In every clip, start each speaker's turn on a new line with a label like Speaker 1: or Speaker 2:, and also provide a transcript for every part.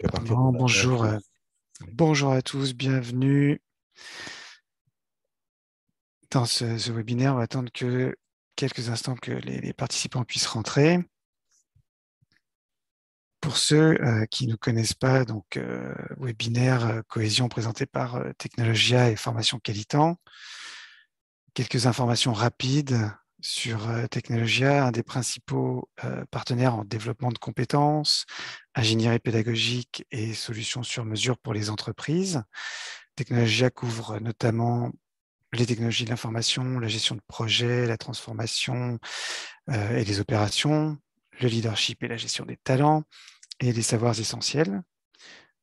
Speaker 1: qu'à partir de
Speaker 2: Bon,
Speaker 1: maintenant,
Speaker 2: bonjour,
Speaker 1: oui.
Speaker 2: bonjour à tous, bienvenue dans ce webinaire. On va attendre que quelques instants que les participants puissent rentrer. Pour ceux qui ne connaissent pas, donc webinaire cohésion présenté par Technologia et Formation Qualitan. Quelques informations rapides sur Technologia, un des principaux partenaires en développement de compétences, ingénierie pédagogique et solutions sur mesure pour les entreprises. Technologia couvre notamment les technologies de l'information, la gestion de projets, la transformation et les opérations, le leadership et la gestion des talents et des savoirs essentiels.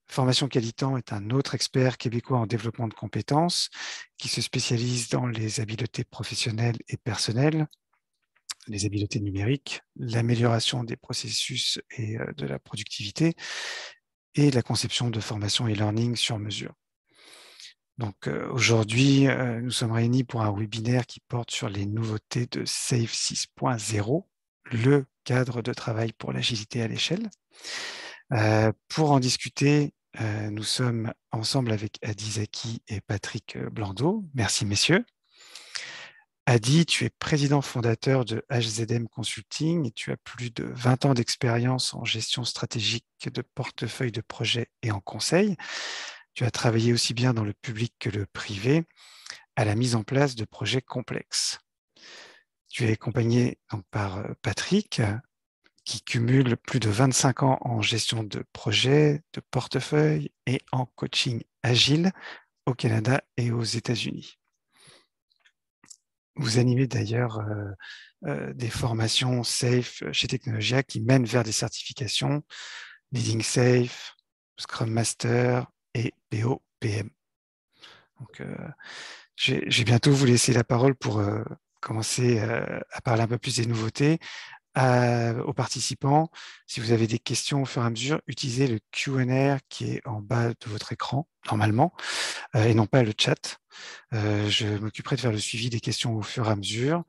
Speaker 2: Formation Qualitan est un autre expert québécois en développement de compétences qui se spécialise dans les habiletés professionnelles et personnelles, les habiletés numériques, l'amélioration des processus et de la productivité et la conception de formation et learning sur mesure. Donc aujourd'hui, nous sommes réunis pour un webinaire qui porte sur les nouveautés de SAFe 6.0, le cadre de travail pour l'agilité à l'échelle. Pour en discuter, nous sommes ensemble avec Adi Zaki et Patrick Blandot. Merci messieurs. Adi, tu es président fondateur de HZM Consulting et tu as plus de 20 ans d'expérience en gestion stratégique de portefeuille de projets et en conseil. Tu as travaillé aussi bien dans le public que le privé à la mise en place de projets complexes. Tu es accompagné donc par Patrick, qui cumule plus de 25 ans en gestion de projets, de portefeuille et en coaching agile au Canada et aux États-Unis. Vous animez d'ailleurs des formations SAFe chez Technologia qui mènent vers des certifications, Leading Safe, Scrum Master et POPM. Donc, je vais bientôt vous laisser la parole pour commencer à parler un peu plus des nouveautés. Aux participants, si vous avez des questions au fur et à mesure, utilisez le Q&A qui est en bas de votre écran, normalement, et non pas le chat. Je m'occuperai de faire le suivi des questions au fur et à mesure,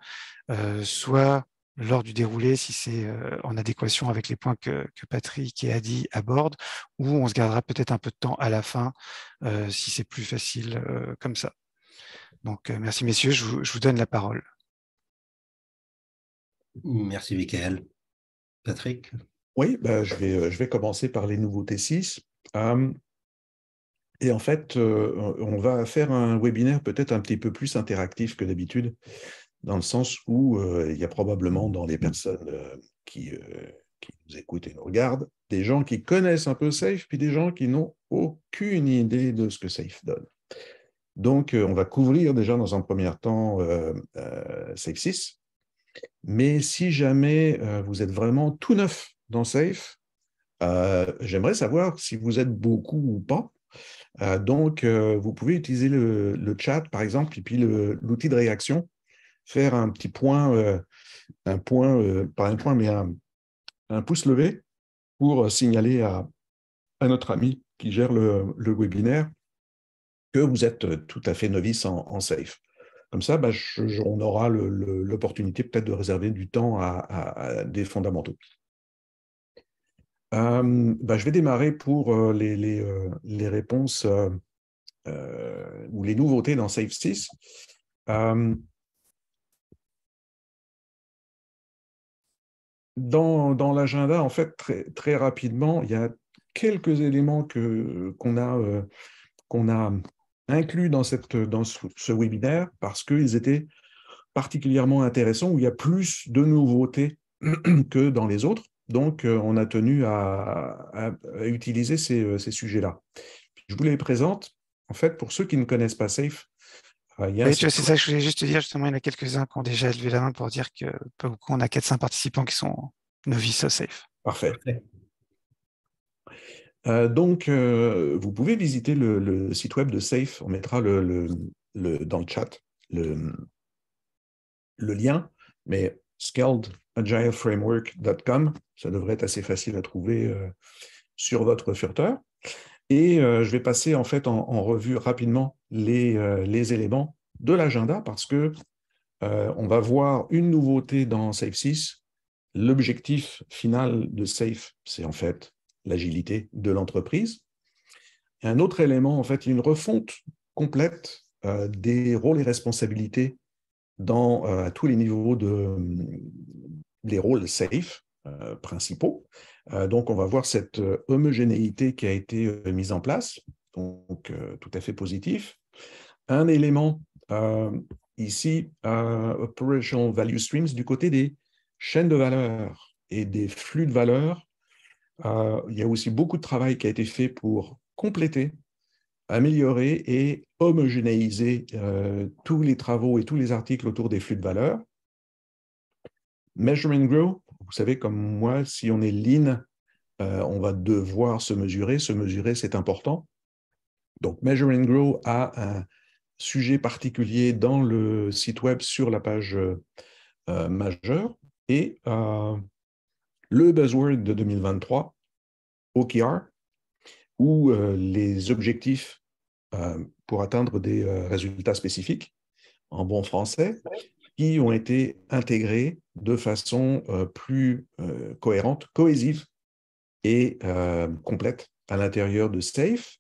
Speaker 2: soit lors du déroulé, si c'est en adéquation avec les points que Patrick et Adi abordent, ou on se gardera peut-être un peu de temps à la fin, si c'est plus facile comme ça. Donc, merci messieurs, je vous donne la parole.
Speaker 1: Merci, Michael. Patrick?
Speaker 3: Oui, ben, je vais commencer par les nouveautés 6. Et en fait, on va faire un webinaire peut-être un petit peu plus interactif que d'habitude, dans le sens où il y a probablement dans les personnes qui nous écoutent et nous regardent, des gens qui connaissent un peu Safe, puis des gens qui n'ont aucune idée de ce que Safe donne. Donc, on va couvrir déjà dans un premier temps Safe 6. Mais si jamais vous êtes vraiment tout neuf dans Safe, j'aimerais savoir si vous êtes beaucoup ou pas. Donc, vous pouvez utiliser le chat, par exemple, et puis l'outil de réaction, faire un petit point, pas un point, mais un pouce levé pour signaler à notre ami qui gère le webinaire que vous êtes tout à fait novice en Safe. Comme ça, bah, on aura l'opportunité peut-être de réserver du temps à des fondamentaux. Bah, je vais démarrer pour les réponses ou les nouveautés dans Safe 6. Dans l'agenda, en fait, très rapidement, il y a quelques éléments qu'on a inclus dans ce webinaire parce qu'ils étaient particulièrement intéressants, où il y a plus de nouveautés que dans les autres. Donc, on a tenu à utiliser ces sujets-là. Je vous les présente. En fait, pour ceux qui ne connaissent pas Safe, il y a un
Speaker 2: Oui, tu
Speaker 3: site
Speaker 2: vois, c'est ça que je voulais juste te dire. Justement, il y en a quelques-uns qui ont déjà levé la main pour dire que pas beaucoup. On a 4-5 participants qui sont novices au safe.
Speaker 3: parfait. Donc, vous pouvez visiter le site web de Safe. On mettra dans le chat le lien, mais scaledagileframework.com, ça devrait être assez facile à trouver sur votre furteur. Et je vais passer en fait en revue rapidement les éléments de l'agenda parce que on va voir une nouveauté dans Safe 6. L'objectif final de Safe, c'est en fait l'agilité de l'entreprise. Un autre élément, en fait, une refonte complète des rôles et responsabilités à tous les niveaux des rôles SAFe principaux. Donc, on va voir cette homogénéité qui a été mise en place, donc tout à fait positif. Un élément ici, Operational Value Streams, du côté des chaînes de valeur et des flux de valeur. Il y a aussi beaucoup de travail qui a été fait pour compléter, améliorer et homogénéiser tous les travaux et tous les articles autour des flux de valeur. Measure and Grow, vous savez comme moi, si on est lean, on va devoir se mesurer. Se mesurer, c'est important. Donc, Measure and Grow a un sujet particulier dans le site web sur la page majeure. Et le buzzword de 2023, OKR, ou les objectifs pour atteindre des résultats spécifiques, en bon français, qui ont été intégrés de façon plus cohérente, cohésive et complète à l'intérieur de SAFe.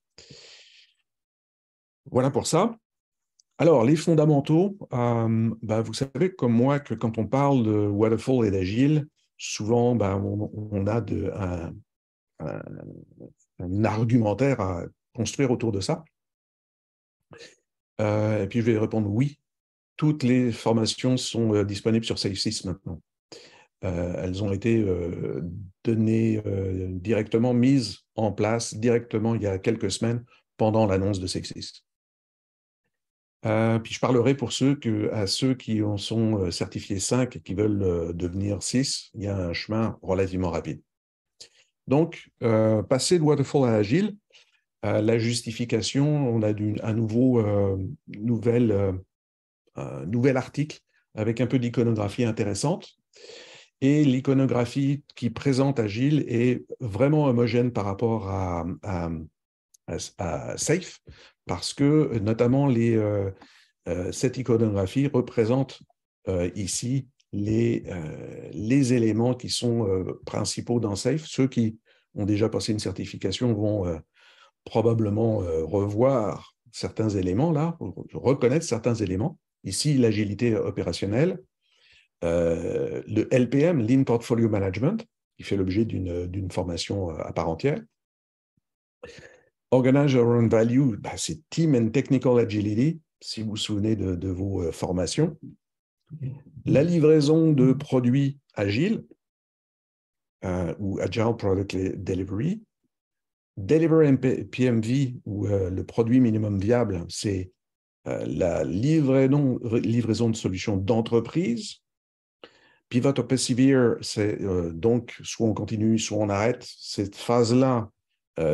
Speaker 3: Voilà pour ça. Alors, les fondamentaux, vous savez comme moi que quand on parle de Waterfall et d'Agile, souvent on a un argumentaire à construire autour de ça. Et puis je vais répondre oui. Toutes les formations sont disponibles sur SAFe6 maintenant. Elles ont été données directement, mises en place directement il y a quelques semaines pendant l'annonce de SAFe6. Puis je parlerai pour à ceux qui en sont certifiés 5 et qui veulent devenir 6, il y a un chemin relativement rapide. Donc, passer de Waterfall à Agile, la justification, on a un nouvel article avec un peu d'iconographie intéressante. Et l'iconographie qui présente Agile est vraiment homogène par rapport à SAFe, parce que notamment cette iconographie représente ici les éléments qui sont principaux dans SAFe. Ceux qui ont déjà passé une certification vont probablement revoir certains éléments là, reconnaître certains éléments. Ici, l'agilité opérationnelle, le LPM, Lean Portfolio Management, qui fait l'objet d'une formation à part entière. Organize Around Value, c'est Team and Technical Agility, si vous vous souvenez de vos formations. La livraison de produits agiles, ou Agile Product Delivery. Deliver PMV, ou le produit minimum viable, c'est la livraison de solutions d'entreprise. Pivot or Persevere, c'est donc soit on continue, soit on arrête. Cette phase-là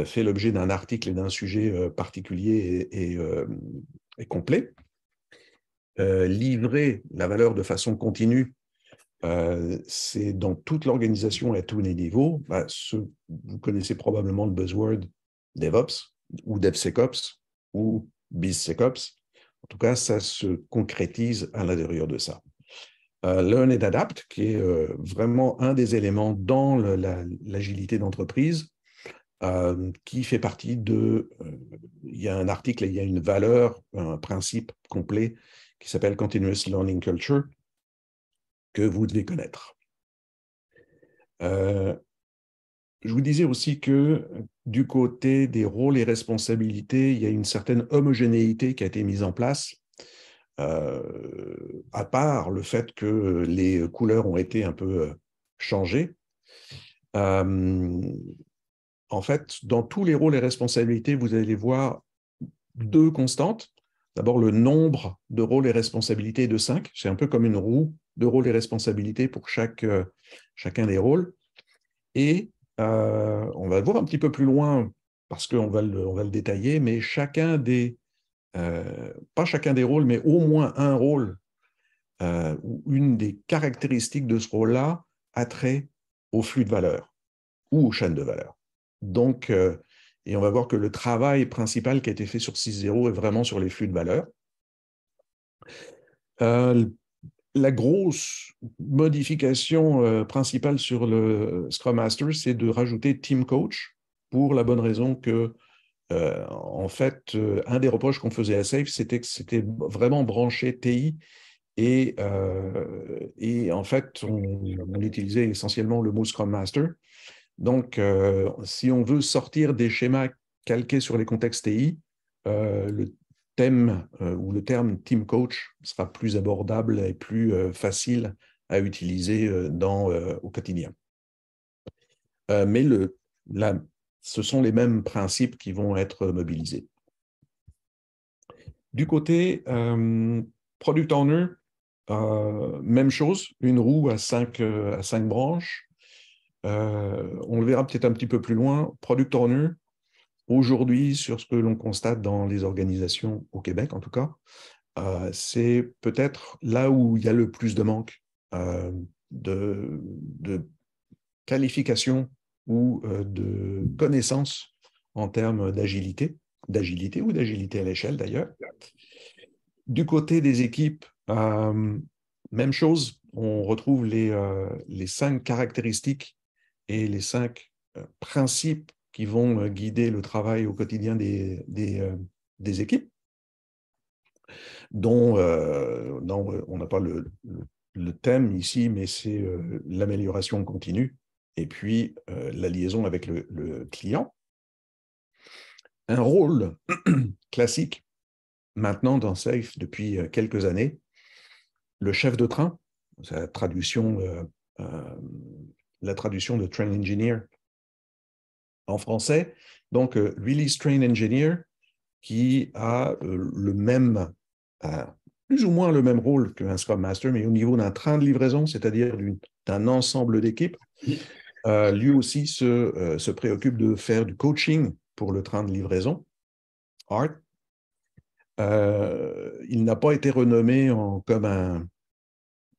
Speaker 3: fait l'objet d'un article et d'un sujet particulier et complet. Livrer la valeur de façon continue, c'est dans toute l'organisation et à tous les niveaux. Vous connaissez probablement le buzzword DevOps ou DevSecOps ou BizSecOps. En tout cas, ça se concrétise à l'intérieur de ça. Learn and Adapt, qui est vraiment un des éléments dans l'agilité d'entreprise, qui fait partie il y a un article et il y a une valeur, un principe complet qui s'appelle Continuous Learning Culture, que vous devez connaître. Je vous disais aussi que du côté des rôles et responsabilités, il y a une certaine homogénéité qui a été mise en place, à part le fait que les couleurs ont été un peu changées. En fait, dans tous les rôles et responsabilités, vous allez voir deux constantes. D'abord, le nombre de rôles et responsabilités est de 5. C'est un peu comme une roue de rôles et responsabilités pour chacun des rôles. Et on va le voir un petit peu plus loin parce qu'on va le détailler, mais pas chacun des rôles, mais au moins un rôle ou une des caractéristiques de ce rôle-là a trait au flux de valeur ou aux chaînes de valeur. Donc, et on va voir que le travail principal qui a été fait sur 6.0 est vraiment sur les flux de valeur. La grosse modification principale sur le Scrum Master, c'est de rajouter Team Coach pour la bonne raison que, en fait, un des reproches qu'on faisait à Safe, c'était que c'était vraiment branché TI et en fait, on utilisait essentiellement le mot Scrum Master. Donc, si on veut sortir des schémas calqués sur les contextes TI, le thème ou le terme Team Coach sera plus abordable et plus facile à utiliser au quotidien. Mais ce sont les mêmes principes qui vont être mobilisés. Du côté Product Owner, même chose, une roue à 5 branches. On le verra peut-être un petit peu plus loin. Product Owner, aujourd'hui, sur ce que l'on constate dans les organisations au Québec, en tout cas, c'est peut-être là où il y a le plus de manque de qualification ou de connaissances en termes d'agilité ou d'agilité à l'échelle d'ailleurs. Du côté des équipes, même chose, on retrouve les 5 caractéristiques et les 5 principes qui vont guider le travail au quotidien des équipes, dont on n'a pas le thème ici, mais c'est l'amélioration continue et puis la liaison avec le client. Un rôle classique maintenant dans Safe depuis quelques années, le chef de train, c'est la traduction de Train Engineer en français. Donc, Release Train Engineer qui a plus ou moins le même rôle qu'un Scrum Master, mais au niveau d'un train de livraison, c'est-à-dire d'un ensemble d'équipes. Lui aussi se préoccupe de faire du coaching pour le train de livraison, Art. Il n'a pas été renommé comme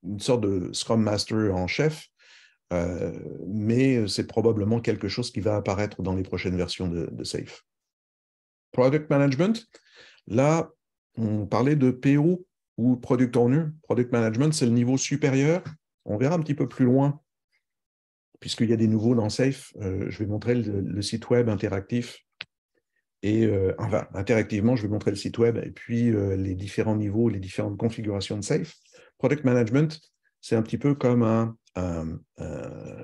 Speaker 3: une sorte de Scrum Master en chef, mais c'est probablement quelque chose qui va apparaître dans les prochaines versions de Safe. Product Management, là, on parlait de PO ou Product Owner. Product Management, c'est le niveau supérieur. On verra un petit peu plus loin, puisqu'il y a des nouveaux dans Safe. Je vais montrer le site web interactif. Et enfin, interactivement, je vais montrer le site web et puis les différents niveaux, les différentes configurations de Safe. Product Management, c'est un petit peu comme un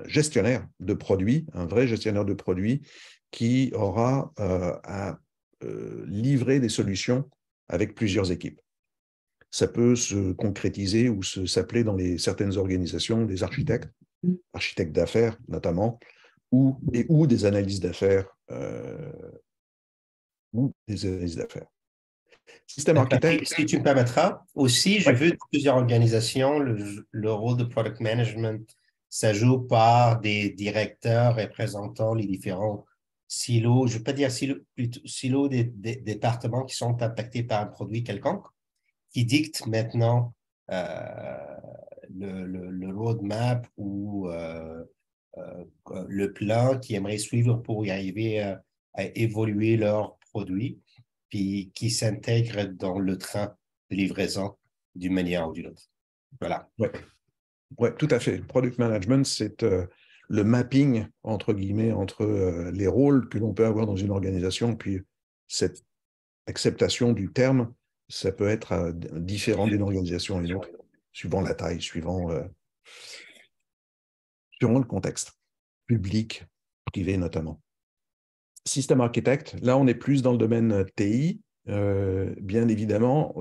Speaker 3: gestionnaire de produits, un vrai gestionnaire de produits qui aura à livrer des solutions avec plusieurs équipes. Ça peut se concrétiser ou s'appeler dans certaines organisations des architectes d'affaires notamment, ou des analyses d'affaires Système architecte.
Speaker 1: Si tu me permettras, aussi, j'ai vu dans plusieurs organisations, le rôle de product management, ça joue par des directeurs représentant les différents silos, je ne veux pas dire silos des départements qui sont impactés par un produit quelconque, qui dictent maintenant le roadmap ou le plan qu'ils aimeraient suivre pour y arriver à évoluer leur produit, puis qui s'intègrent dans le train de livraison d'une manière ou d'une autre. Voilà.
Speaker 3: Ouais, tout à fait. Product management, c'est le mapping, entre guillemets, entre les rôles que l'on peut avoir dans une organisation, puis cette acceptation du terme, ça peut être différent d'une organisation à une autre, suivant la taille, suivant le contexte, public, privé notamment. Système architecte, là on est plus dans le domaine TI, bien évidemment,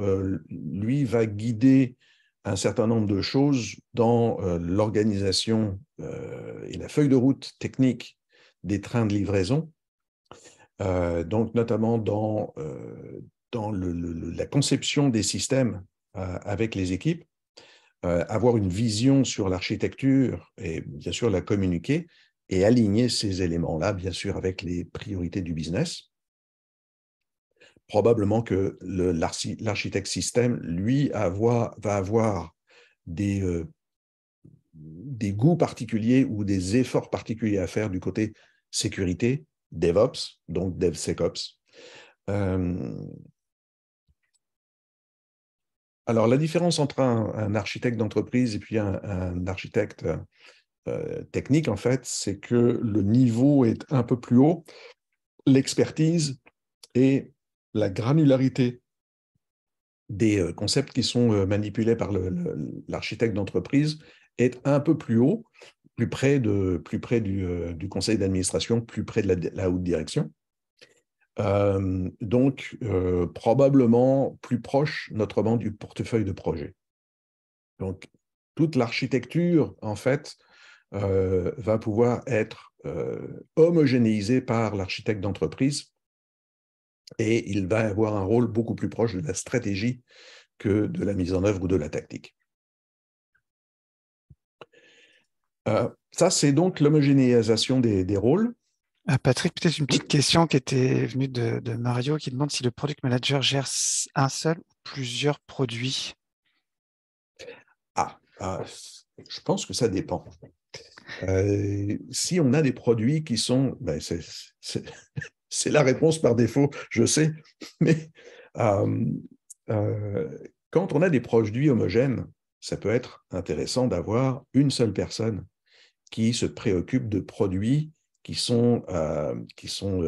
Speaker 3: lui va guider un certain nombre de choses dans l'organisation et la feuille de route technique des trains de livraison, donc notamment dans la conception des systèmes avec les équipes, avoir une vision sur l'architecture et bien sûr la communiquer et aligner ces éléments-là, bien sûr, avec les priorités du business. Probablement que l'architecte système, lui, va avoir des goûts particuliers ou des efforts particuliers à faire du côté sécurité, DevOps, donc DevSecOps. Alors, la différence entre un architecte d'entreprise et puis un architecte technique, en fait, c'est que le niveau est un peu plus haut l'expertise et la granularité des concepts qui sont manipulés par l'architecte d'entreprise est un peu plus haut, plus près du conseil d'administration, plus près de la haute direction. Donc, probablement plus proche, notamment, du portefeuille de projet. Donc, toute l'architecture, en fait, va pouvoir être homogénéisée par l'architecte d'entreprise et il va avoir un rôle beaucoup plus proche de la stratégie que de la mise en œuvre ou de la tactique. Ça, c'est donc l'homogénéisation des rôles.
Speaker 2: Patrick, peut-être une petite question qui était venue de Mario qui demande si le product manager gère un seul ou plusieurs produits.
Speaker 3: Je pense que ça dépend. Si on a des produits qui sont... Ben c'est la réponse par défaut, je sais, mais quand on a des produits homogènes, ça peut être intéressant d'avoir une seule personne qui se préoccupe de produits qui sont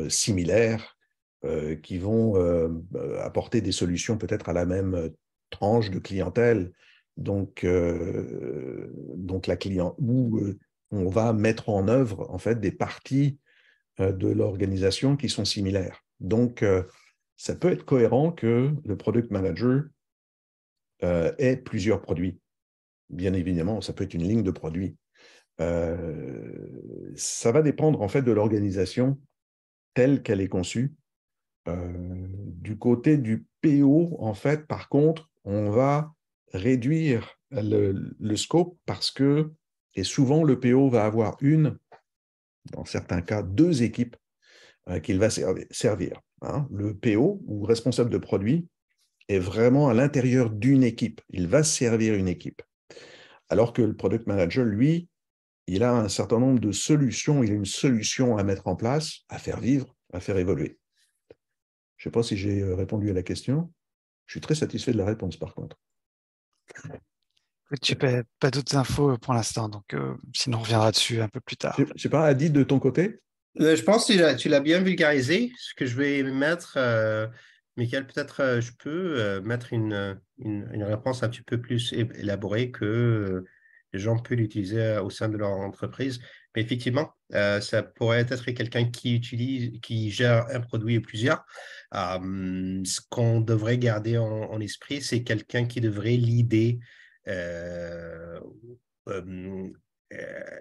Speaker 3: similaires, qui vont apporter des solutions peut-être à la même tranche de clientèle. Donc la client, où on va mettre en œuvre en fait des parties de l'organisation qui sont similaires. Donc, ça peut être cohérent que le product manager ait plusieurs produits. Bien évidemment, ça peut être une ligne de produits. Ça va dépendre en fait de l'organisation telle qu'elle est conçue. Du côté du PO, en fait, par contre, on va réduire le scope parce que, et souvent le PO va avoir dans certains cas, deux équipes qu'il va servir. Le PO, ou responsable de produit, est vraiment à l'intérieur d'une équipe. Il va servir une équipe. Alors que le product manager, lui, il a un certain nombre de solutions, il a une solution à mettre en place, à faire vivre, à faire évoluer. Je ne sais pas si j'ai répondu à la question. Je suis très satisfait de la réponse, par contre.
Speaker 2: Je n'ai pas d'autres infos pour l'instant, donc sinon on reviendra dessus un peu plus tard.
Speaker 3: Je ne sais pas, Adi, de ton côté?
Speaker 1: Je pense que tu l'as bien vulgarisé. Ce que je vais mettre, Michael, peut-être je peux mettre une réponse un petit peu plus élaborée que les gens peuvent l'utiliser au sein de leur entreprise. Mais effectivement, ça pourrait être quelqu'un qui gère un produit ou plusieurs. Ce qu'on devrait garder en esprit, c'est quelqu'un qui devrait l'idée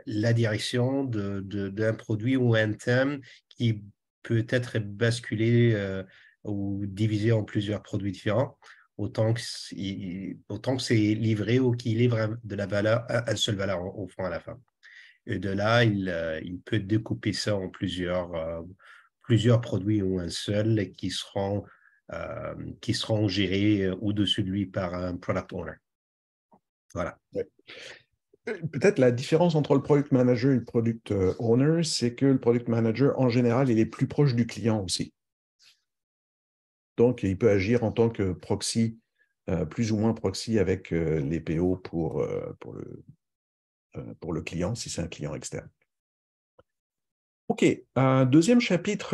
Speaker 1: la direction d'un produit ou un thème qui peut être basculé ou divisé en plusieurs produits différents, autant que c'est livré ou qu'il livre de la valeur, une seule valeur au fond à la fin. Et de là, il peut découper ça en plusieurs produits ou un seul qui seront gérés au-dessus de lui par un product owner. Voilà.
Speaker 3: Ouais. Peut-être la différence entre le product manager et le product owner, c'est que le product manager, en général, il est plus proche du client aussi. Donc, il peut agir en tant que proxy, plus ou moins proxy avec les PO pour le client, si c'est un client externe. OK, un deuxième chapitre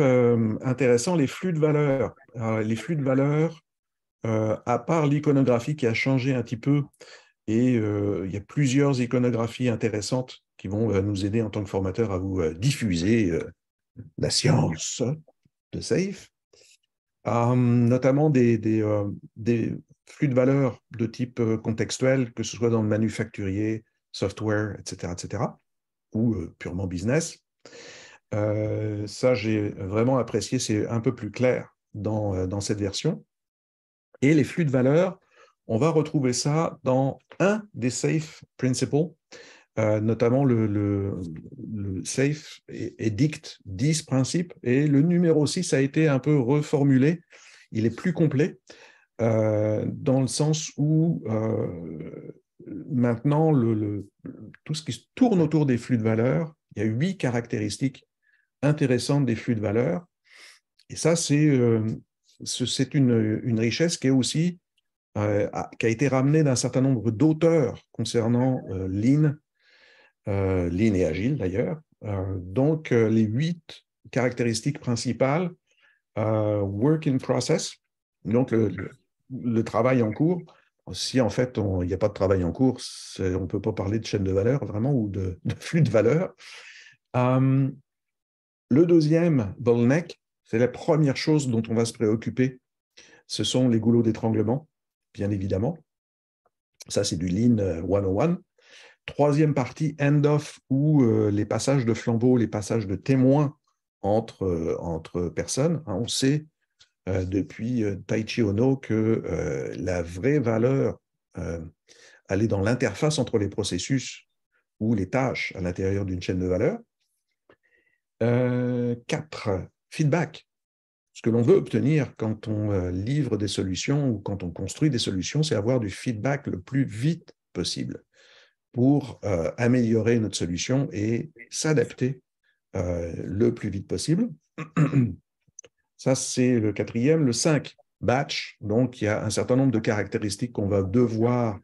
Speaker 3: intéressant, les flux de valeur. Les flux de valeur, à part l'iconographie qui a changé un petit peu, et il y a plusieurs iconographies intéressantes qui vont nous aider en tant que formateurs à vous diffuser la science de SAFe, notamment des flux de valeur de type contextuel, que ce soit dans le manufacturier, software, etc., ou purement business. Ça, j'ai vraiment apprécié, c'est un peu plus clair dans cette version. Et les flux de valeur, on va retrouver ça dans un des SAFe Principles, notamment le SAFe édicte 10 principes, et le numéro 6 a été un peu reformulé. Il est plus complet, dans le sens où maintenant, tout ce qui tourne autour des flux de valeur, il y a 8 caractéristiques intéressantes des flux de valeur. Et ça, c'est une richesse qui est aussi qui a été ramenée d'un certain nombre d'auteurs concernant Lean et Agile d'ailleurs. Donc, les 8 caractéristiques principales Work in process, donc le travail en cours. Si en fait il n'y a pas de travail en cours, on ne peut pas parler de chaîne de valeur vraiment ou de flux de valeur. Le deuxième bottleneck, c'est la première chose dont on va se préoccuper. Ce sont les goulots d'étranglement, bien évidemment. Ça, c'est du Lean 101. Troisième partie, end-off, ou les passages de flambeau, les passages de témoins entre personnes. On sait depuis Taiichi Ohno que la vraie valeur, elle est dans l'interface entre les processus ou les tâches à l'intérieur d'une chaîne de valeur. 4, feedback. Ce que l'on veut obtenir quand on livre des solutions ou quand on construit des solutions, c'est avoir du feedback le plus vite possible pour améliorer notre solution et s'adapter le plus vite possible. Ça, c'est le 4e. Le 5, batch. Donc, il y a un certain nombre de caractéristiques qu'on va devoir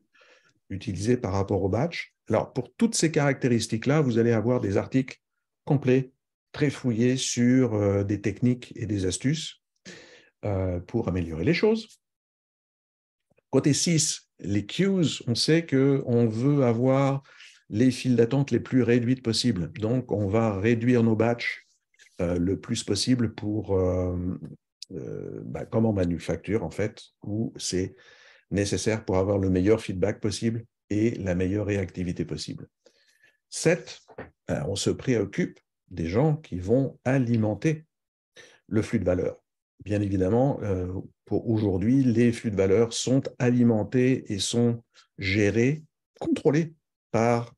Speaker 3: utiliser par rapport au batch. Alors, pour toutes ces caractéristiques-là, vous allez avoir des articles complets, très fouillés sur des techniques et des astuces pour améliorer les choses. Côté 6, les queues, on sait qu'on veut avoir les files d'attente les plus réduites possibles. Donc, on va réduire nos batchs le plus possible pour, comme en manufacture, en fait, où c'est nécessaire pour avoir le meilleur feedback possible et la meilleure réactivité possible. 7, on se préoccupe des gens qui vont alimenter le flux de valeur. Bien évidemment, pour aujourd'hui, les flux de valeur sont alimentés et sont gérés, contrôlés par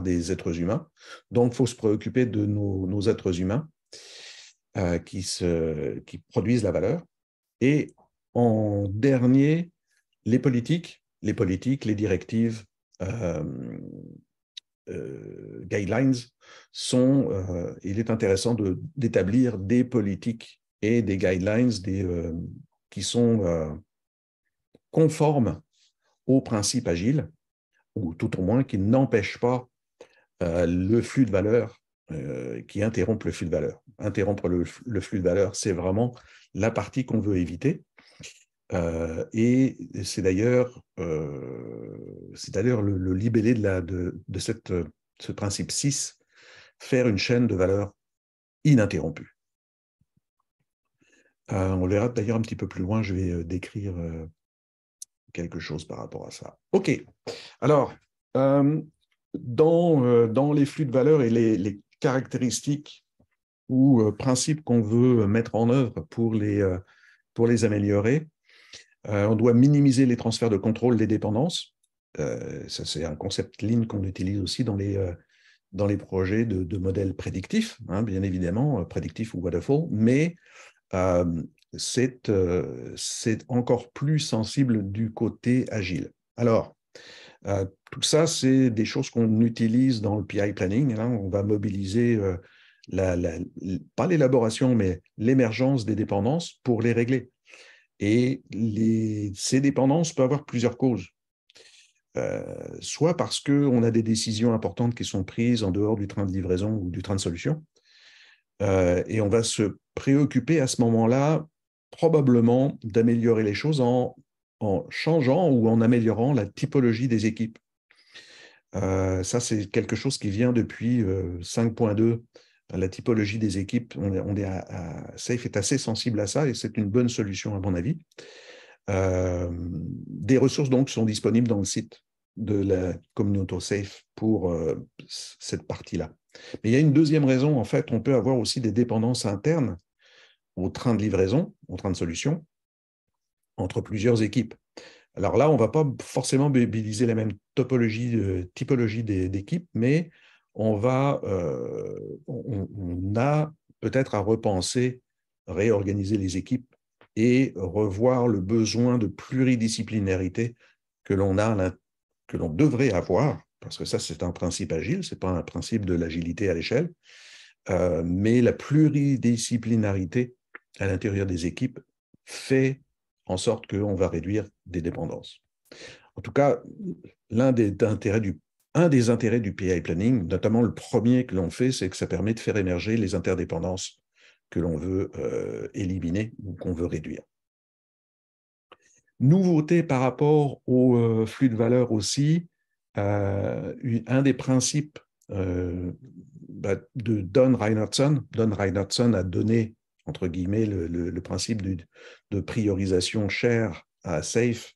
Speaker 3: des êtres humains. Donc, il faut se préoccuper de nos êtres humains qui produisent la valeur. Et en dernier, les politiques, les directives, guidelines il est intéressant d'établir des politiques et des guidelines qui sont conformes aux principes agiles, ou tout au moins qui n'empêchent pas le flux de valeur, qui interrompent le flux de valeur. Interrompre le flux de valeur, c'est vraiment la partie qu'on veut éviter. Et c'est d'ailleurs le libellé de ce principe 6, faire une chaîne de valeur ininterrompue. On verra d'ailleurs un petit peu plus loin, je vais décrire quelque chose par rapport à ça. OK, alors, dans les flux de valeur et les caractéristiques ou principes qu'on veut mettre en œuvre pour les améliorer, on doit minimiser les transferts de contrôle des dépendances. Ça, c'est un concept Lean qu'on utilise aussi dans les projets de modèles prédictifs, hein, bien évidemment, prédictifs ou waterfall, mais c'est encore plus sensible du côté agile. Alors, tout ça, c'est des choses qu'on utilise dans le PI planning. Hein, on va mobiliser pas l'élaboration, mais l'émergence des dépendances pour les régler. Et ces dépendances peuvent avoir plusieurs causes. Soit parce qu'on a des décisions importantes qui sont prises en dehors du train de livraison ou du train de solution, et on va se préoccuper à ce moment-là probablement d'améliorer les choses en changeant ou en améliorant la typologie des équipes. Ça, c'est quelque chose qui vient depuis 5.2, la typologie des équipes. Safe est assez sensible à ça et c'est une bonne solution à mon avis. Des ressources donc sont disponibles dans le site de la communauté Safe pour cette partie-là. Mais il y a une deuxième raison, en fait, on peut avoir aussi des dépendances internes au train de livraison, au train de solution, entre plusieurs équipes. Alors là, on ne va pas forcément mobiliser la même typologie d'équipes, mais on a peut-être à repenser, réorganiser les équipes et revoir le besoin de pluridisciplinarité que l'on devrait avoir, parce que ça, c'est un principe agile, ce n'est pas un principe de l'agilité à l'échelle, mais la pluridisciplinarité à l'intérieur des équipes fait en sorte qu'on va réduire des dépendances. En tout cas, un des intérêts du PI Planning, notamment le premier que l'on fait, c'est que ça permet de faire émerger les interdépendances que l'on veut éliminer ou qu'on veut réduire. Nouveauté par rapport au flux de valeur aussi, un des principes de Don Reinertsen. Don Reinertsen a donné, entre guillemets, le principe de priorisation chère à SAFe,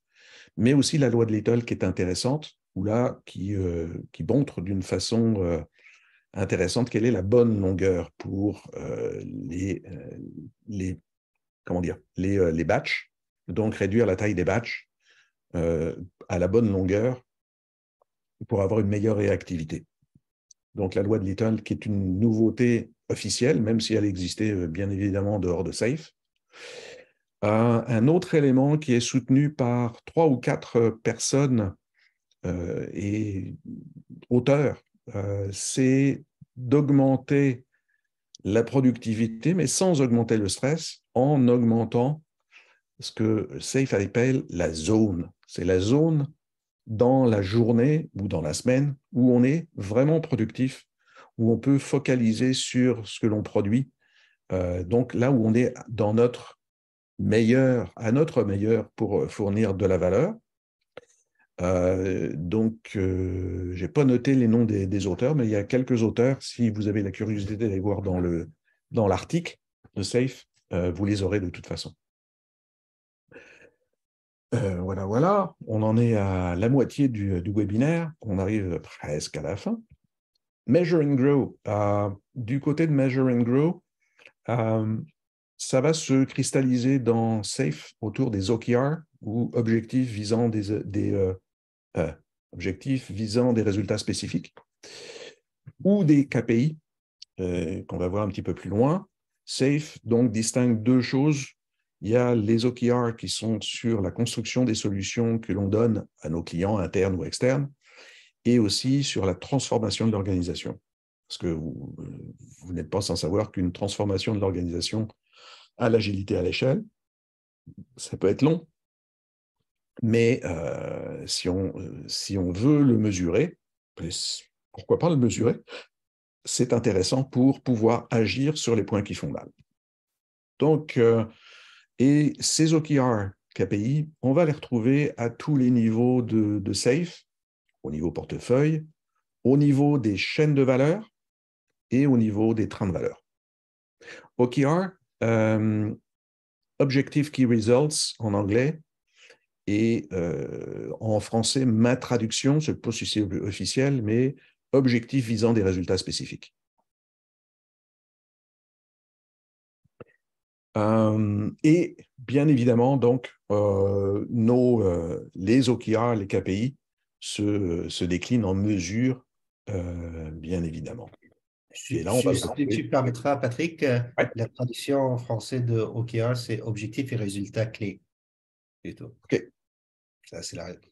Speaker 3: mais aussi la loi de Little qui est intéressante, ou là, qui montre d'une façon intéressante quelle est la bonne longueur pour les batchs, donc réduire la taille des batchs à la bonne longueur pour avoir une meilleure réactivité. Donc la loi de Little, qui est une nouveauté officielle, même si elle existait bien évidemment en dehors de SAFe. Un autre élément qui est soutenu par 3 ou 4 personnes et auteurs, c'est d'augmenter la productivité, mais sans augmenter le stress, en augmentant ce que SAFe appelle la zone. C'est la zone dans la journée ou dans la semaine où on est vraiment productif, où on peut focaliser sur ce que l'on produit. Donc là où on est dans à notre meilleur pour fournir de la valeur. Je n'ai pas noté les noms des auteurs, mais il y a quelques auteurs. Si vous avez la curiosité d'aller voir dans l'article de SAFe, vous les aurez de toute façon. Voilà. On en est à la moitié du webinaire. On arrive presque à la fin. Measure and Grow. Du côté de Measure and Grow, ça va se cristalliser dans SAFe autour des OKR, ou objectifs visant objectifs visant des résultats spécifiques, ou des KPI, qu'on va voir un petit peu plus loin. SAFe donc distingue 2 choses. Il y a les OKR qui sont sur la construction des solutions que l'on donne à nos clients internes ou externes, et aussi sur la transformation de l'organisation. Parce que vous n'êtes pas sans savoir qu'une transformation de l'organisation à l'agilité à l'échelle, ça peut être long. Mais si on veut le mesurer, pourquoi pas le mesurer? C'est intéressant pour pouvoir agir sur les points qui font mal. Donc, et ces OKR KPI, on va les retrouver à tous les niveaux de SAFe, au niveau portefeuille, au niveau des chaînes de valeur et au niveau des trains de valeur. OKR, Objective Key Results en anglais, et en français, ma traduction, ce n'est pas si c'est officiel, mais objectif visant des résultats spécifiques. Et bien évidemment, donc, les OKR, les KPI, se déclinent en mesures, bien évidemment.
Speaker 1: Et là, tu permettras, Patrick,
Speaker 3: ouais.
Speaker 1: La traduction en français de OKR, c'est objectif et résultat clé. Plutôt.
Speaker 3: OK.
Speaker 1: Ça, c'est la réponse.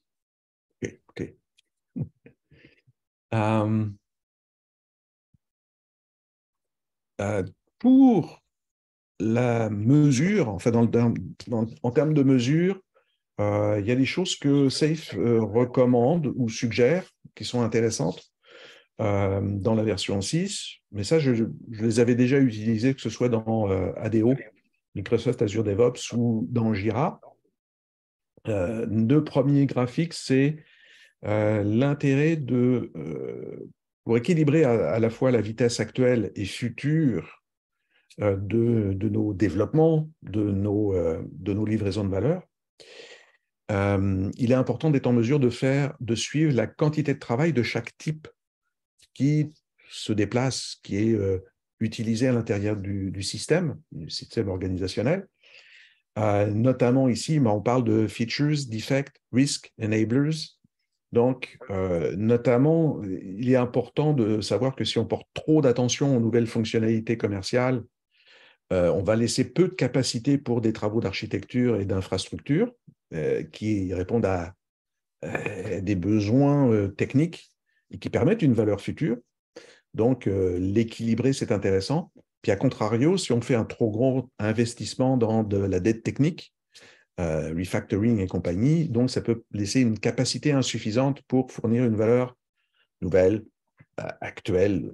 Speaker 3: OK. Pour la mesure, en fait, en termes de mesure, il y a des choses que SAFe recommande ou suggère qui sont intéressantes dans la version 6, mais ça, je les avais déjà utilisées, que ce soit dans ADO, Microsoft Azure DevOps, ou dans Jira. 2 premiers graphiques, c'est l'intérêt pour équilibrer à la fois la vitesse actuelle et future de nos développements, de nos livraisons de valeur. Il est important d'être en mesure de suivre la quantité de travail de chaque type qui se déplace, qui est utilisé à l'intérieur du système organisationnel. Notamment ici, on parle de features, defects, risk, enablers. Donc, notamment, il est important de savoir que si on porte trop d'attention aux nouvelles fonctionnalités commerciales, on va laisser peu de capacité pour des travaux d'architecture et d'infrastructure qui répondent à des besoins techniques et qui permettent une valeur future. Donc, l'équilibrer, c'est intéressant. Puis, à contrario, si on fait un trop gros investissement dans de la dette technique, refactoring et compagnie, donc ça peut laisser une capacité insuffisante pour fournir une valeur nouvelle, actuelle,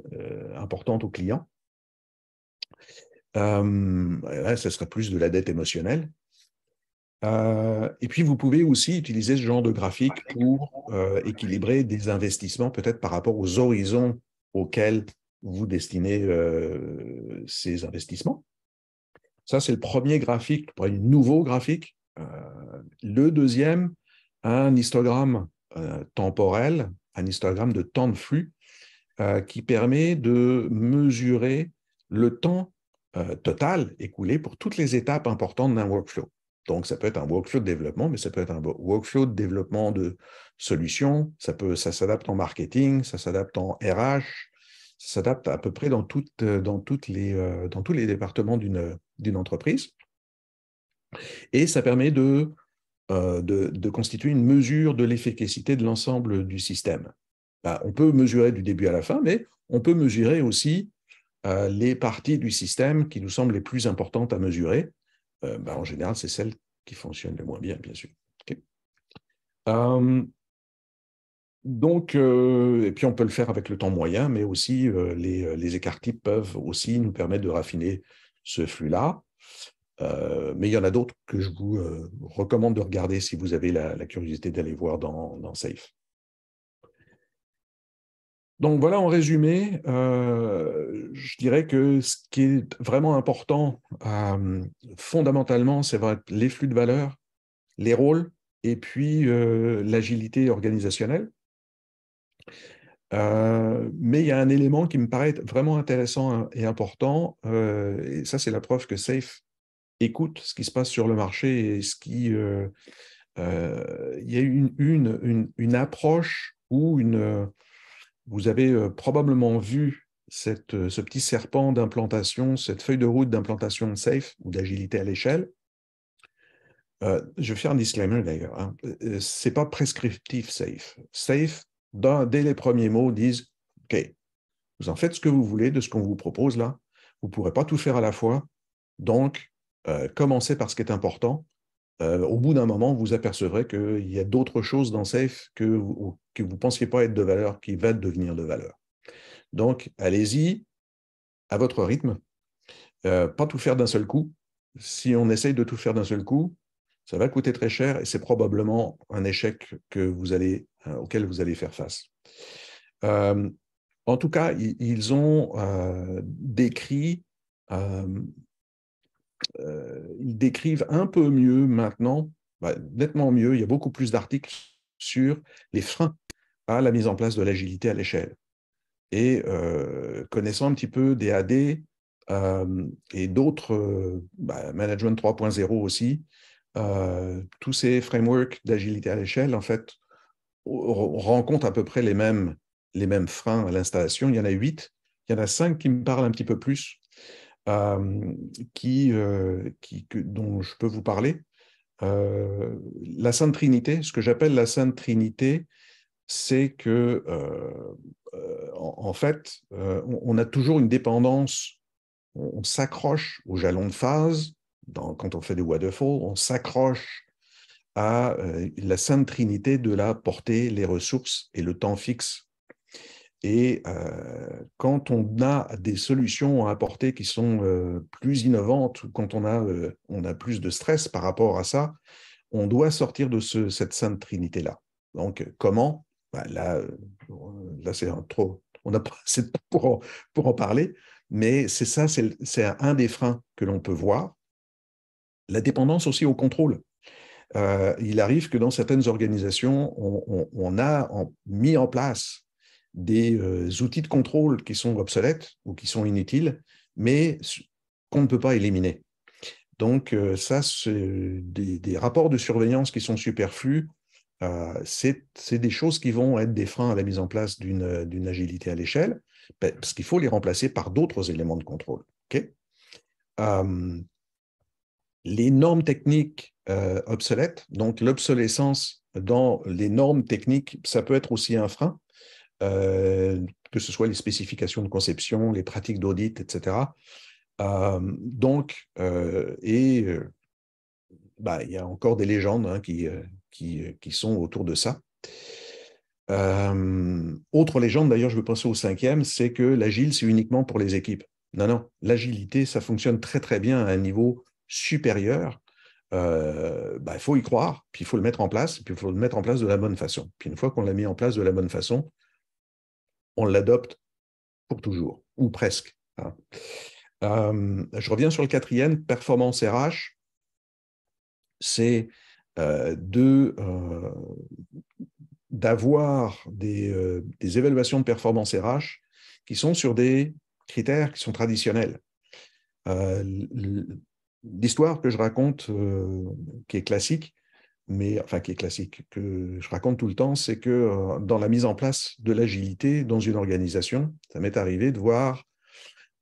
Speaker 3: importante aux clients. Là, ce serait plus de la dette émotionnelle. Et puis, vous pouvez aussi utiliser ce genre de graphique pour équilibrer des investissements, peut-être par rapport aux horizons auxquels vous destinez ces investissements. Ça, c'est le premier graphique, un nouveau graphique. Le deuxième, un histogramme temporel, un histogramme de temps de flux qui permet de mesurer le temps total écoulé pour toutes les étapes importantes d'un workflow. Donc, ça peut être un workflow de développement, mais ça peut être un workflow de développement de solutions. Ça s'adapte en marketing, ça s'adapte en RH, ça s'adapte à peu près dans tous les départements d'une entreprise. Et ça permet de constituer une mesure de l'efficacité de l'ensemble du système. On peut mesurer du début à la fin, mais on peut mesurer aussi les parties du système qui nous semblent les plus importantes à mesurer. En général, c'est celles qui fonctionnent le moins bien, bien sûr. Okay. Et puis on peut le faire avec le temps moyen, mais aussi les écarts types peuvent aussi nous permettre de raffiner ce flux-là. Mais il y en a d'autres que je vous recommande de regarder si vous avez la curiosité d'aller voir dans Safe. Donc voilà, en résumé, je dirais que ce qui est vraiment important, fondamentalement, c'est les flux de valeur, les rôles, et puis l'agilité organisationnelle. Mais il y a un élément qui me paraît vraiment intéressant et important, et ça c'est la preuve que Safe écoute ce qui se passe sur le marché et il y a une approche où vous avez probablement vu ce petit serpent d'implantation, cette feuille de route d'implantation de Safe ou d'agilité à l'échelle. Je vais faire un disclaimer d'ailleurs. Hein. Ce n'est pas prescriptif Safe. Safe, dès les premiers mots, disent « OK, vous en faites ce que vous voulez de ce qu'on vous propose là. Vous ne pourrez pas tout faire à la fois. Donc, commencez par ce qui est important. Au bout d'un moment, vous apercevrez qu'il y a d'autres choses dans Safe que vous ne pensiez pas être de valeur, qui va devenir de valeur. Donc, allez-y à votre rythme. Pas tout faire d'un seul coup. Si on essaye de tout faire d'un seul coup, ça va coûter très cher et c'est probablement un échec auquel vous allez faire face. En tout cas, ils ont décrit... ils décrivent un peu mieux maintenant, nettement mieux, il y a beaucoup plus d'articles sur les freins à la mise en place de l'agilité à l'échelle. Et connaissant un petit peu des AD et d'autres, Management 3.0 aussi, tous ces frameworks d'agilité à l'échelle, en fait, rencontrent à peu près les mêmes freins à l'installation. Il y en a 8, il y en a 5 qui me parlent un petit peu plus. Dont je peux vous parler. La Sainte Trinité, ce que j'appelle la Sainte Trinité, c'est que, en fait, on a toujours une dépendance, on s'accroche au jalon de phase, quand on fait des waterfall, on s'accroche à la Sainte Trinité de la portée, les ressources et le temps fixe. Et quand on a des solutions à apporter qui sont plus innovantes, quand on a plus de stress par rapport à ça, on doit sortir de cette sainte trinité-là. Donc, comment? Là, c'est trop. On n'a pas assez de temps pour en parler, mais c'est ça, c'est un des freins que l'on peut voir. La dépendance aussi au contrôle. Il arrive que dans certaines organisations, on a mis en place des outils de contrôle qui sont obsolètes ou qui sont inutiles, mais qu'on ne peut pas éliminer. Donc, ça, c'est des rapports de surveillance qui sont superflus. C'est des choses qui vont être des freins à la mise en place d'une agilité à l'échelle, parce qu'il faut les remplacer par d'autres éléments de contrôle. Okay? Les normes techniques obsolètes, donc l'obsolescence dans les normes techniques, ça peut être aussi un frein. Que ce soit les spécifications de conception, les pratiques d'audit, etc. Il y a encore des légendes qui sont autour de ça. Autre légende, d'ailleurs, je veux penser au 5e, c'est que l'agile, c'est uniquement pour les équipes. Non, non. L'agilité, ça fonctionne très, très bien à un niveau supérieur. Il faut y croire, puis il faut le mettre en place, puis il faut le mettre en place de la bonne façon. Puis une fois qu'on l'a mis en place de la bonne façon, on l'adopte pour toujours, ou presque. Hein. Je reviens sur le quatrième, performance RH. C'est d'avoir des évaluations de performance RH qui sont sur des critères qui sont traditionnels. L'histoire que je raconte, qui est classique, qui est classique, que je raconte tout le temps, c'est que dans la mise en place de l'agilité dans une organisation, ça m'est arrivé de voir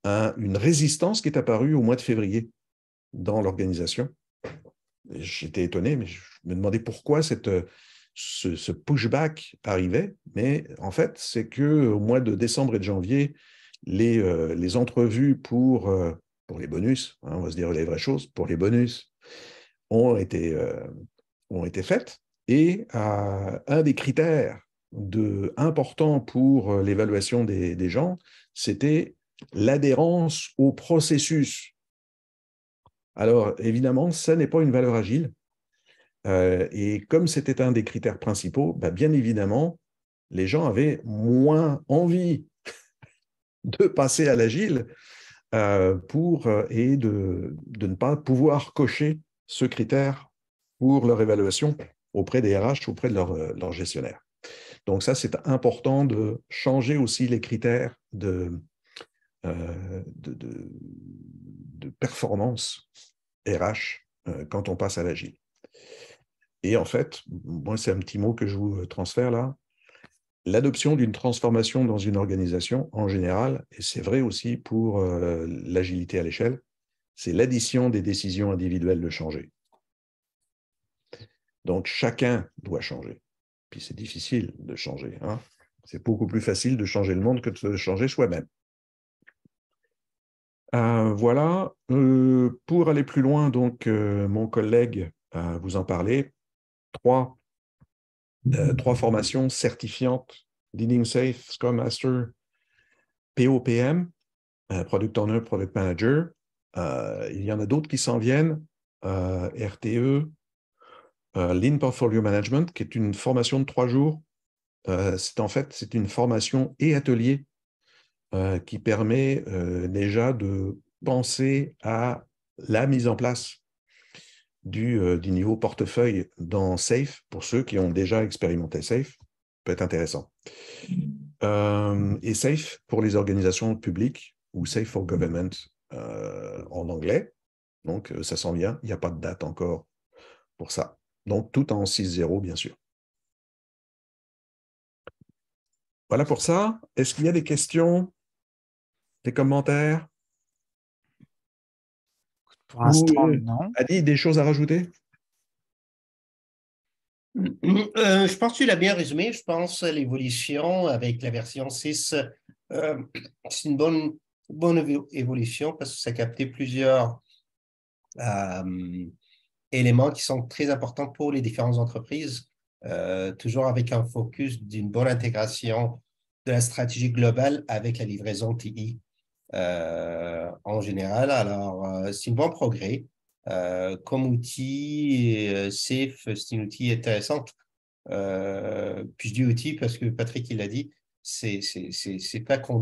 Speaker 3: une résistance qui est apparue au mois de février dans l'organisation. J'étais étonné, mais je me demandais pourquoi ce pushback arrivait. Mais en fait, c'est qu'au mois de décembre et de janvier, les entrevues pour les bonus, hein, on va se dire les vraies choses, pour les bonus, ont été faites. Et un des critères importants pour l'évaluation des gens, c'était l'adhérence au processus. Alors, évidemment, ça n'est pas une valeur agile. Et comme c'était un des critères principaux, bien évidemment, les gens avaient moins envie de passer à l'agile et de ne pas pouvoir cocher ce critère pour leur évaluation auprès des RH, auprès de leur gestionnaire. Donc ça, c'est important de changer aussi les critères de performance RH quand on passe à l'agile. Et en fait, moi, c'est un petit mot que je vous transfère là. L'adoption d'une transformation dans une organisation, en général, et c'est vrai aussi pour l'agilité à l'échelle, c'est l'addition des décisions individuelles de changer. Donc, chacun doit changer. Puis c'est difficile de changer. Hein. C'est beaucoup plus facile de changer le monde que de changer soi-même. Voilà. Pour aller plus loin, donc, mon collègue vous en parlait. Trois formations certifiantes, Leading Safe, Scrum Master, POPM, Product Owner, Product Manager. Il y en a d'autres qui s'en viennent, RTE, Lean Portfolio Management, qui est une formation de 3 jours. C'est une formation et atelier qui permet déjà de penser à la mise en place du niveau portefeuille dans SAFe, pour ceux qui ont déjà expérimenté SAFe, peut être intéressant. Et SAFe pour les organisations publiques, ou Safe for Government en anglais. Donc, ça s'en vient. Il n'y a pas de date encore pour ça. Donc, tout en 6.0, bien sûr. Voilà pour ça. Est-ce qu'il y a des questions, des commentaires?
Speaker 2: Pour l'instant, non.
Speaker 3: Adi, des choses à rajouter?
Speaker 1: Je pense que tu l'as bien résumé. Je pense que l'évolution avec la version 6, c'est une bonne évolution parce que ça a capté plusieurs éléments qui sont très importants pour les différentes entreprises, toujours avec un focus d'une bonne intégration de la stratégie globale avec la livraison TI en général. Alors, c'est un bon progrès. Comme outil, SAFe, c'est un outil intéressant. Puis je dis outil parce que Patrick, il a dit, c'est pas que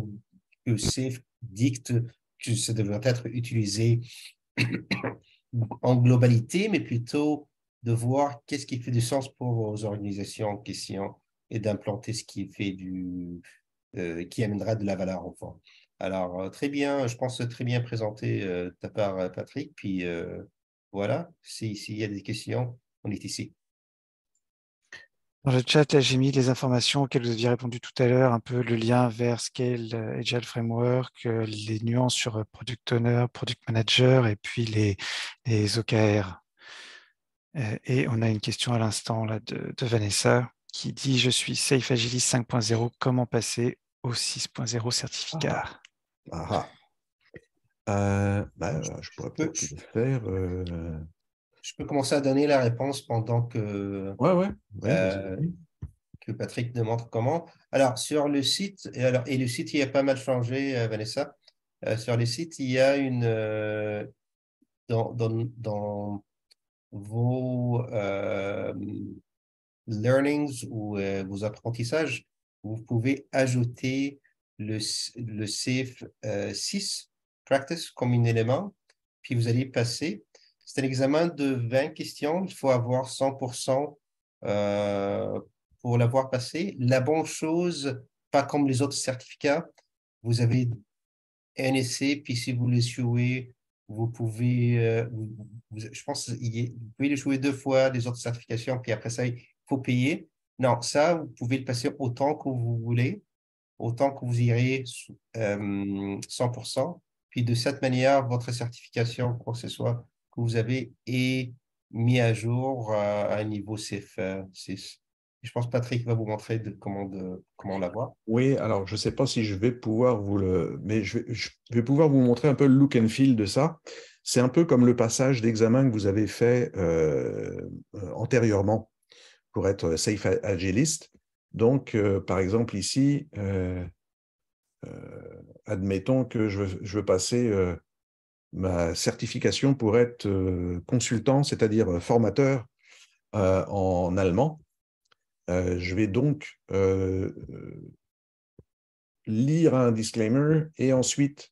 Speaker 1: SAFe dicte que ça devrait être utilisé en globalité, mais plutôt de voir qu'est-ce qui fait du sens pour vos organisations en question et d'implanter ce qui fait qui amènera de la valeur au fond. Alors, très bien, je pense très bien présenté de ta part, Patrick. Puis voilà, s'il y a des questions, on est ici.
Speaker 2: Dans le chat, là, j'ai mis les informations auxquelles vous aviez répondu tout à l'heure, un peu le lien vers Scale, Agile Framework, les nuances sur Product Owner, Product Manager et puis les OKR. Et on a une question à l'instant là de Vanessa qui dit « Je suis Safe Agilist 5.0, comment passer au 6.0 certificat ?»
Speaker 3: Je pourrais peut-être le faire.
Speaker 1: Je peux commencer à donner la réponse pendant que Patrick demande comment. Alors, sur le site, et le site, il a pas mal changé, Vanessa. sur les sites, il y a dans vos learnings ou vos apprentissages, vous pouvez ajouter le SAFE 6 practice comme un élément, puis vous allez passer. C'est un examen de 20 questions. Il faut avoir 100% pour l'avoir passé. La bonne chose, pas comme les autres certificats, vous avez un essai, puis si vous l'échouez, vous pouvez, je pense, vous pouvez l'échouer 2 fois, les autres certifications, puis après ça, il faut payer. Non, ça, vous pouvez le passer autant que vous voulez, autant que vous irez 100%. Puis de cette manière, votre certification, quoi que ce soit que vous avez, est mis à jour à un niveau CF 6. Je pense que Patrick va vous montrer comment l'avoir.
Speaker 3: Oui, alors je ne sais pas si je vais pouvoir vous le... Mais je vais pouvoir vous montrer un peu le look and feel de ça. C'est un peu comme le passage d'examen que vous avez fait antérieurement pour être Safe Agilist. Donc, par exemple, ici, admettons que je veux passer ma certification pour être consultant, c'est-à-dire formateur en allemand. Je vais donc lire un disclaimer et ensuite,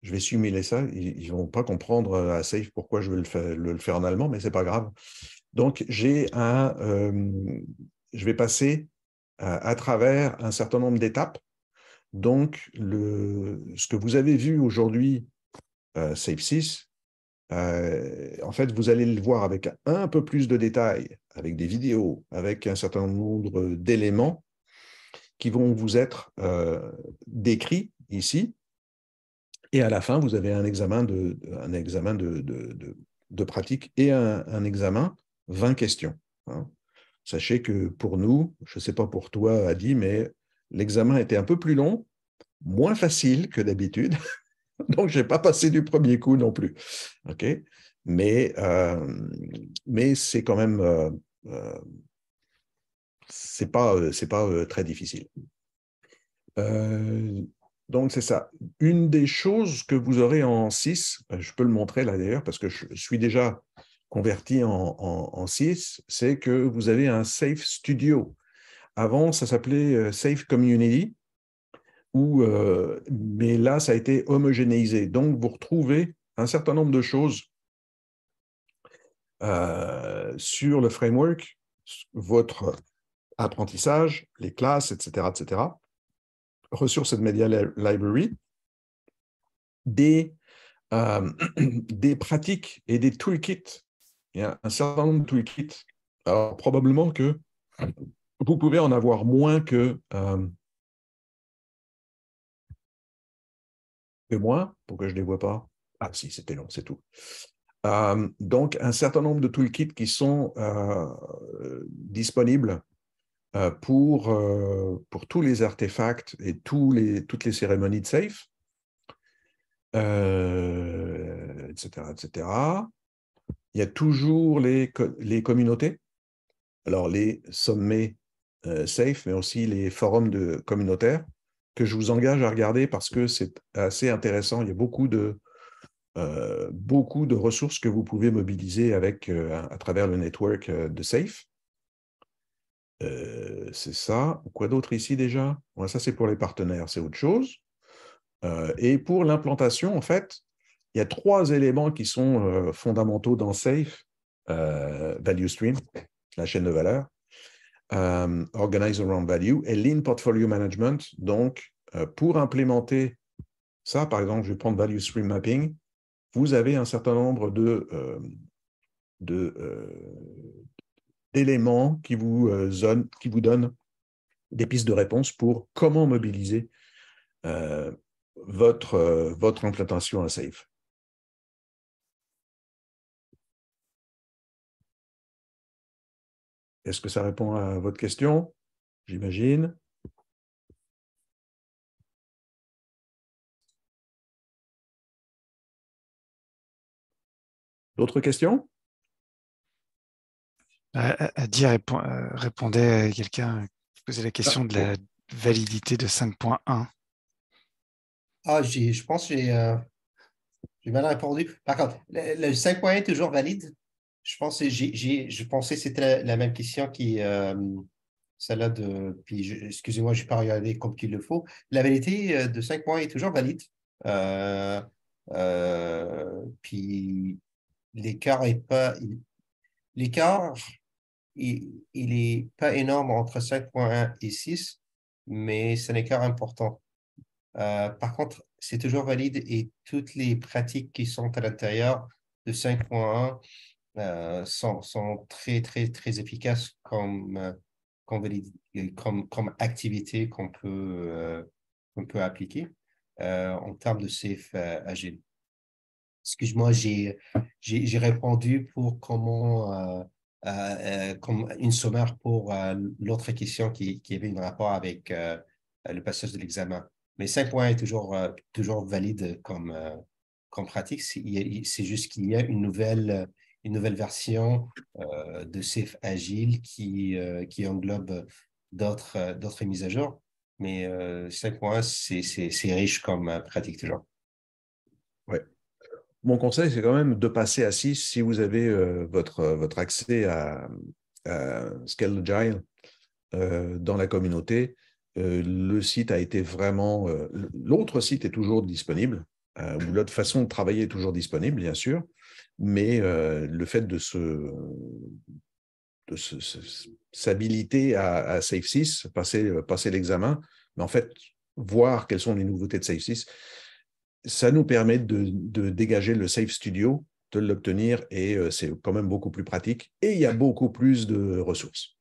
Speaker 3: je vais simuler ça. Ils ne vont pas comprendre à Safe pourquoi je veux le faire en allemand, mais ce n'est pas grave. Donc, je vais passer à travers un certain nombre d'étapes. Donc, ce que vous avez vu aujourd'hui, Safe 6, en fait, vous allez le voir avec un peu plus de détails, avec des vidéos, avec un certain nombre d'éléments qui vont vous être décrits ici. Et à la fin, vous avez un examen de pratique et un examen 20 questions. Hein. Sachez que pour nous, je ne sais pas pour toi, Adi, mais l'examen était un peu plus long, moins facile que d'habitude. Donc, je n'ai pas passé du premier coup non plus. Okay, mais c'est quand même... c'est pas très difficile. Donc, c'est ça. Une des choses que vous aurez en 6, je peux le montrer là d'ailleurs, parce que je suis déjà converti en 6, c'est que vous avez un Safe Studio. Avant, ça s'appelait Safe Community, mais là, ça a été homogénéisé. Donc, vous retrouvez un certain nombre de choses sur le framework, votre apprentissage, les classes, etc., etc., Ressources and Media Library, des pratiques et des toolkits. Il y a un certain nombre de toolkits. Alors, probablement que vous pouvez en avoir moins que moi, pour que je ne les vois pas. Ah si, c'était long, c'est tout. Donc, un certain nombre de toolkits qui sont disponibles pour tous les artefacts et toutes les cérémonies de safe, etc., etc. Il y a toujours les communautés, alors les sommets safe, mais aussi les forums communautaires, que je vous engage à regarder parce que c'est assez intéressant. Il y a beaucoup de ressources que vous pouvez mobiliser à travers le network de Safe. C'est ça. Quoi d'autre ici déjà? Ouais, ça, c'est pour les partenaires, c'est autre chose. Et pour l'implantation, en fait, il y a 3 éléments qui sont fondamentaux dans Safe. Value Stream, la chaîne de valeur, Organize Around Value et Lean Portfolio Management. Donc, pour implémenter ça, par exemple, je vais prendre Value Stream Mapping, vous avez un certain nombre d'éléments qui vous donnent des pistes de réponse pour comment mobiliser votre implantation à Safe. Est-ce que ça répond à votre question? J'imagine. D'autres questions?
Speaker 2: Adi répondait à quelqu'un qui posait la question de la validité de 5.1.
Speaker 1: Je pense que j'ai mal répondu. Par contre, le 5.1 est toujours valide? Je pense que je pensais que c'était la même question qui celle-là de. Puis excusez-moi, je n'ai pas regardé comme qu'il le faut. La vérité de 5.1 est toujours valide. Euh, puis l'écart est pas. L'écart, il est pas énorme entre 5.1 et 6, mais c'est un écart important. Par contre, c'est toujours valide et toutes les pratiques qui sont à l'intérieur de 5.1 sont très, très, très efficaces comme activité qu'on peut appliquer en termes de safe agile. Excuse-moi, j'ai répondu pour comme une sommaire pour l'autre question qui avait un rapport avec le passage de l'examen. Mais 5 points est toujours valide comme pratique. C'est juste qu'il y a une nouvelle version de Safe Agile qui englobe d'autres mises à jour. Mais 5 points, c'est riche comme pratique toujours.
Speaker 3: Ouais. Mon conseil, c'est quand même de passer à 6 si vous avez votre accès à Scale Agile dans la communauté. Le site a été vraiment... l'autre site est toujours disponible, ou l'autre façon de travailler est toujours disponible, bien sûr, mais le fait de s'habiliter à Safe 6, passer l'examen, mais en fait, voir quelles sont les nouveautés de Safe 6, ça nous permet de dégager le Safe Studio, de l'obtenir, et c'est quand même beaucoup plus pratique, et il y a beaucoup plus de ressources.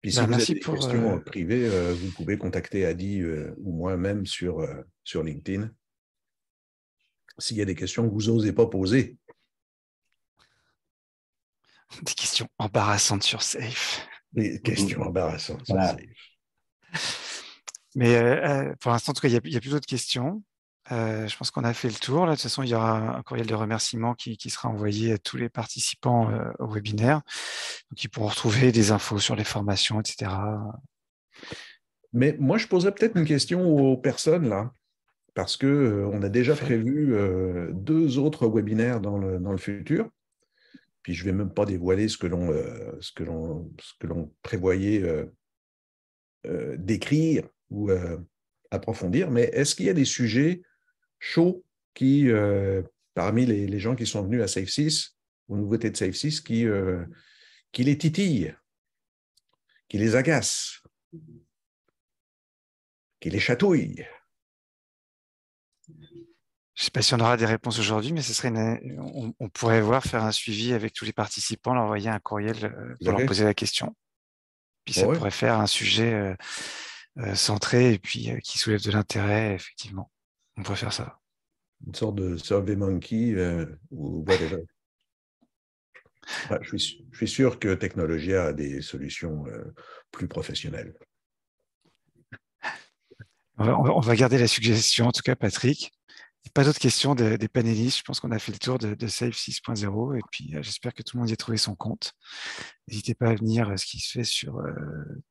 Speaker 3: Puis si vous avez des questions privées, vous pouvez contacter Adi ou moi-même sur LinkedIn. S'il y a des questions que vous n'osez pas poser.
Speaker 2: Des questions embarrassantes sur Safe.
Speaker 3: Des questions embarrassantes sur
Speaker 1: Voilà.
Speaker 3: Safe.
Speaker 2: Mais pour l'instant, en tout cas, il n'y a plus d'autres questions. Je pense qu'on a fait le tour. Là, de toute façon, il y aura un courriel de remerciement qui sera envoyé à tous les participants au webinaire. Donc, ils pourront retrouver des infos sur les formations, etc.
Speaker 3: Mais moi, je poserais peut-être une question aux personnes là, parce qu'on a déjà prévu 2 autres webinaires dans le futur. Puis je ne vais même pas dévoiler ce que l'on prévoyait d'écrire ou approfondir, mais est-ce qu'il y a des sujets chauds qui, parmi les gens qui sont venus à Safe 6, aux nouveautés de Safe 6, qui les titillent, qui les agacent, qui les chatouillent?
Speaker 2: Je ne sais pas si on aura des réponses aujourd'hui, mais ce serait on pourrait faire un suivi avec tous les participants, leur envoyer un courriel pour leur poser la question. Puis ça pourrait faire un sujet centré et puis qui soulève de l'intérêt, effectivement. On pourrait faire ça.
Speaker 3: Une sorte de SurveyMonkey ou whatever. Ouais, je suis sûr que Technologia a des solutions plus professionnelles.
Speaker 2: On va garder la suggestion, en tout cas, Patrick. Pas d'autres questions des panélistes. Je pense qu'on a fait le tour de Safe 6.0 et puis j'espère que tout le monde y a trouvé son compte. N'hésitez pas à venir ce qui se fait sur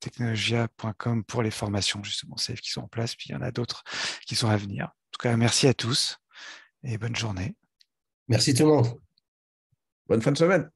Speaker 2: technologia.com pour les formations, justement, Safe qui sont en place. Puis il y en a d'autres qui sont à venir. En tout cas, merci à tous et bonne journée.
Speaker 1: Merci tout le monde.
Speaker 3: Bonne fin de semaine.